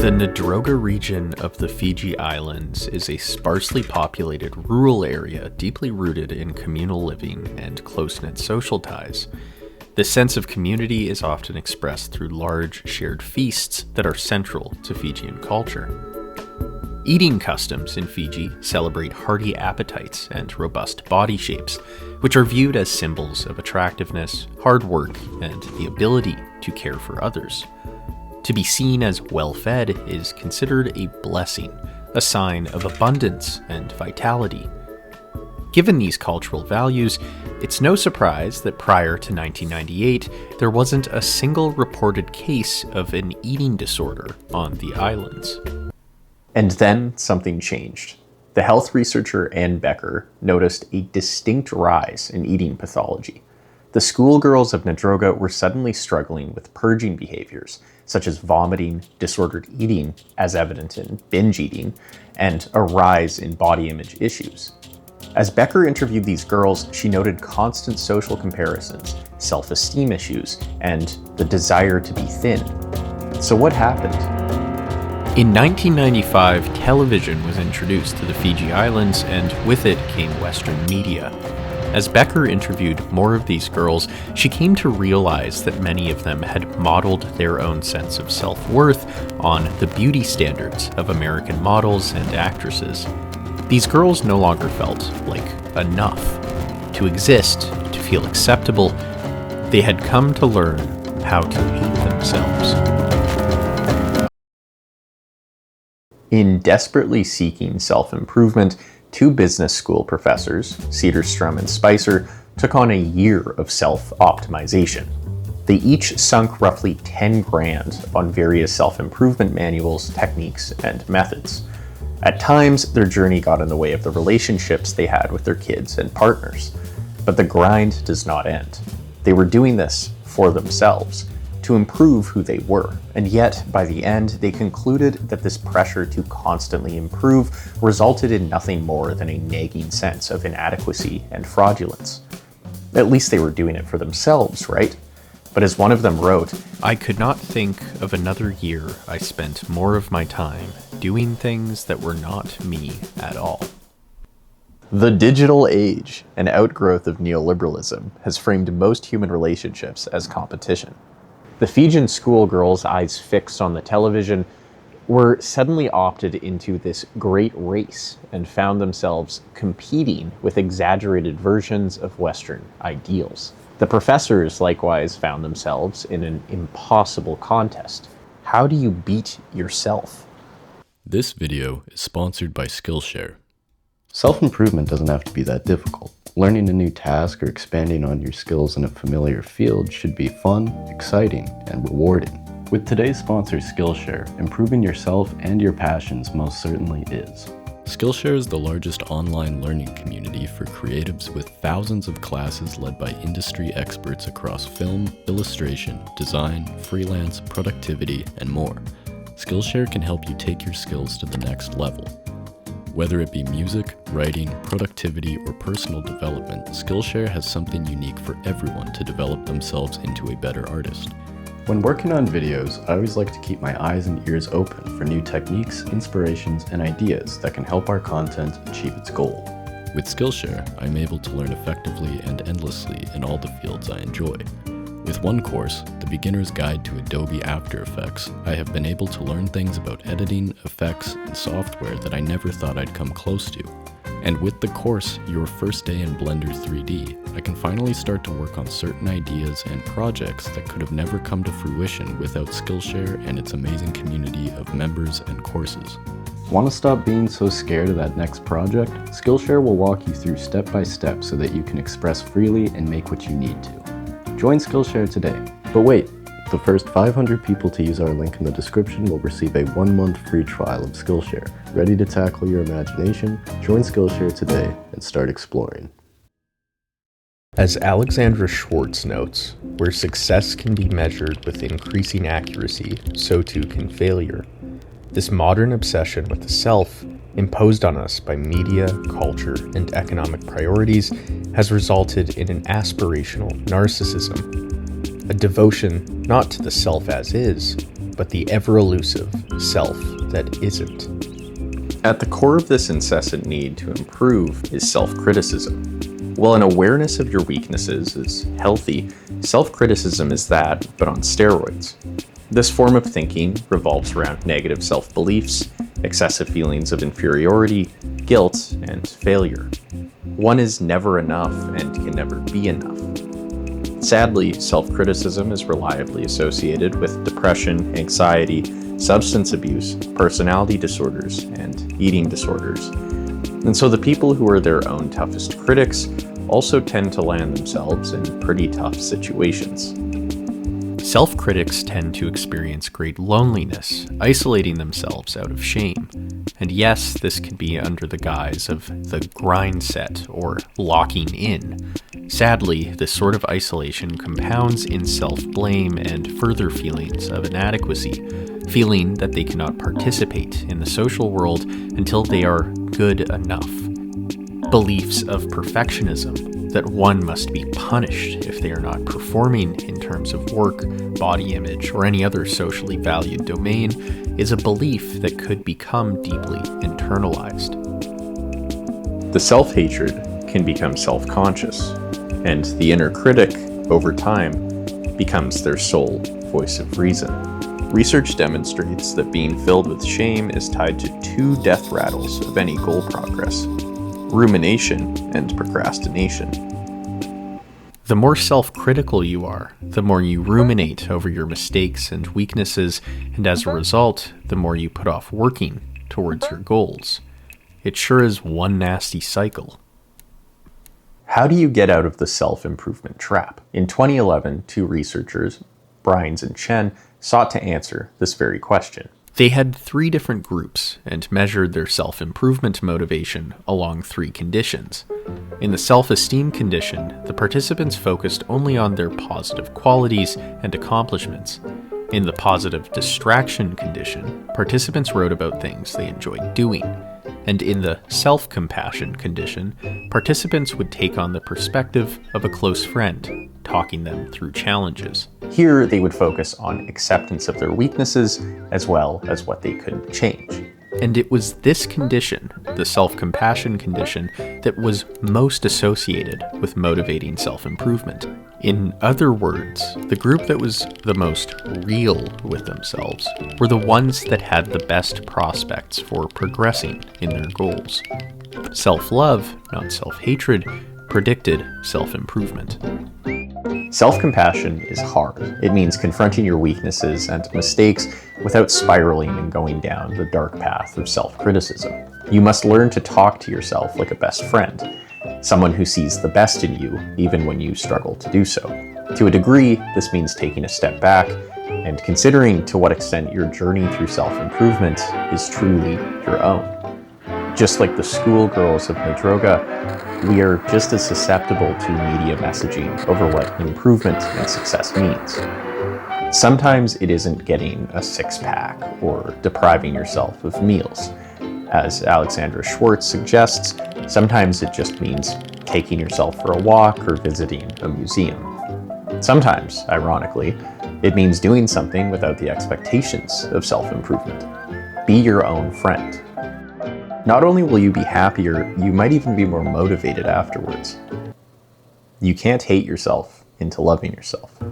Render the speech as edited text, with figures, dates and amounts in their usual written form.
The Ndroga region of the Fiji Islands is a sparsely populated rural area deeply rooted in communal living and close-knit social ties. This sense of community is often expressed through large shared feasts that are central to Fijian culture. Eating customs in Fiji celebrate hearty appetites and robust body shapes, which are viewed as symbols of attractiveness, hard work, and the ability to care for others. To be seen as well-fed is considered a blessing, a sign of abundance and vitality. Given these cultural values, it's no surprise that prior to 1998, there wasn't a single reported case of an eating disorder on the islands. And then something changed. The health researcher Ann Becker noticed a distinct rise in eating pathology. The schoolgirls of Ndroga were suddenly struggling with purging behaviors, such as vomiting, disordered eating, as evident in binge eating, and a rise in body image issues. As Becker interviewed these girls, she noted constant social comparisons, self-esteem issues, and the desire to be thin. So what happened? In 1995, television was introduced to the Fiji Islands, and with it came Western media. As Becker interviewed more of these girls, she came to realize that many of them had modeled their own sense of self-worth on the beauty standards of American models and actresses. These girls no longer felt like enough. To exist, to feel acceptable, they had come to learn how to hate themselves. In desperately seeking self-improvement, two business school professors, Cedarstrom and Spicer, took on a year of self-optimization. They each sunk roughly 10 grand on various self-improvement manuals, techniques, and methods. At times, their journey got in the way of the relationships they had with their kids and partners. But the grind does not end. They were doing this for themselves, to improve who they were, and yet, by the end, they concluded that this pressure to constantly improve resulted in nothing more than a nagging sense of inadequacy and fraudulence. At least they were doing it for themselves, right? But as one of them wrote, "I could not think of another year I spent more of my time doing things that were not me at all." The digital age, an outgrowth of neoliberalism, has framed most human relationships as competition. The Fijian schoolgirls' eyes fixed on the television were suddenly opted into this great race and found themselves competing with exaggerated versions of Western ideals. The professors likewise found themselves in an impossible contest. How do you beat yourself? This video is sponsored by Skillshare. Self-improvement doesn't have to be that difficult. Learning a new task or expanding on your skills in a familiar field should be fun, exciting, and rewarding. With today's sponsor Skillshare, improving yourself and your passions most certainly is. Skillshare is the largest online learning community for creatives with thousands of classes led by industry experts across film, illustration, design, freelance, productivity, and more. Skillshare can help you take your skills to the next level. Whether it be music, writing, productivity, or personal development, Skillshare has something unique for everyone to develop themselves into a better artist. When working on videos, I always like to keep my eyes and ears open for new techniques, inspirations, and ideas that can help our content achieve its goal. With Skillshare, I'm able to learn effectively and endlessly in all the fields I enjoy. With one course, The Beginner's Guide to Adobe After Effects, I have been able to learn things about editing, effects, and software that I never thought I'd come close to. And with the course, Your First Day in Blender 3D, I can finally start to work on certain ideas and projects that could have never come to fruition without Skillshare and its amazing community of members and courses. Want to stop being so scared of that next project? Skillshare will walk you through step by step so that you can express freely and make what you need to. Join Skillshare today. But wait, the first 500 people to use our link in the description will receive a 1-month free trial of Skillshare. Ready to tackle your imagination? Join Skillshare today and start exploring. As Alexandra Schwartz notes, where success can be measured with increasing accuracy, so too can failure. This modern obsession with the self, imposed on us by media, culture, and economic priorities, has resulted in an aspirational narcissism, a devotion not to the self as is, but the ever-elusive self that isn't. At the core of this incessant need to improve is self-criticism. While an awareness of your weaknesses is healthy, self-criticism is that, but on steroids. This form of thinking revolves around negative self-beliefs, excessive feelings of inferiority, guilt, and failure. One is never enough and can never be enough. Sadly, self-criticism is reliably associated with depression, anxiety, substance abuse, personality disorders, and eating disorders. And so the people who are their own toughest critics also tend to land themselves in pretty tough situations. Self-critics tend to experience great loneliness, isolating themselves out of shame. And yes, this can be under the guise of the grindset, or locking in. Sadly, this sort of isolation compounds in self-blame and further feelings of inadequacy, feeling that they cannot participate in the social world until they are good enough. Beliefs of perfectionism, that one must be punished if they are not performing in terms of work, body image, or any other socially valued domain, is a belief that could become deeply internalized. The self-hatred can become self-conscious, and the inner critic, over time, becomes their sole voice of reason. Research demonstrates that being filled with shame is tied to two death rattles of any goal progress: rumination and procrastination. The more self-critical you are, the more you ruminate over your mistakes and weaknesses, and as a result, the more you put off working towards your goals. It sure is one nasty cycle. How do you get out of the self-improvement trap? In 2011, two researchers, Bryans and Chen, sought to answer this very question. They had 3 different groups and measured their self-improvement motivation along 3 conditions. In the self-esteem condition, the participants focused only on their positive qualities and accomplishments. In the positive distraction condition, participants wrote about things they enjoyed doing. And in the self-compassion condition, participants would take on the perspective of a close friend, talking them through challenges. Here, they would focus on acceptance of their weaknesses as well as what they could change. And it was this condition, the self-compassion condition, that was most associated with motivating self-improvement. In other words, the group that was the most real with themselves were the ones that had the best prospects for progressing in their goals. Self-love, not self-hatred, predicted self-improvement. Self-compassion is hard. It means confronting your weaknesses and mistakes without spiraling and going down the dark path of self-criticism. You must learn to talk to yourself like a best friend, someone who sees the best in you even when you struggle to do so. To a degree, this means taking a step back and considering to what extent your journey through self-improvement is truly your own. Just like the schoolgirls of Madroga, we are just as susceptible to media messaging over what improvement and success means. Sometimes it isn't getting a six-pack or depriving yourself of meals. As Alexandra Schwartz suggests, sometimes it just means taking yourself for a walk or visiting a museum. Sometimes, ironically, it means doing something without the expectations of self-improvement. Be your own friend. Not only will you be happier, you might even be more motivated afterwards. You can't hate yourself into loving yourself.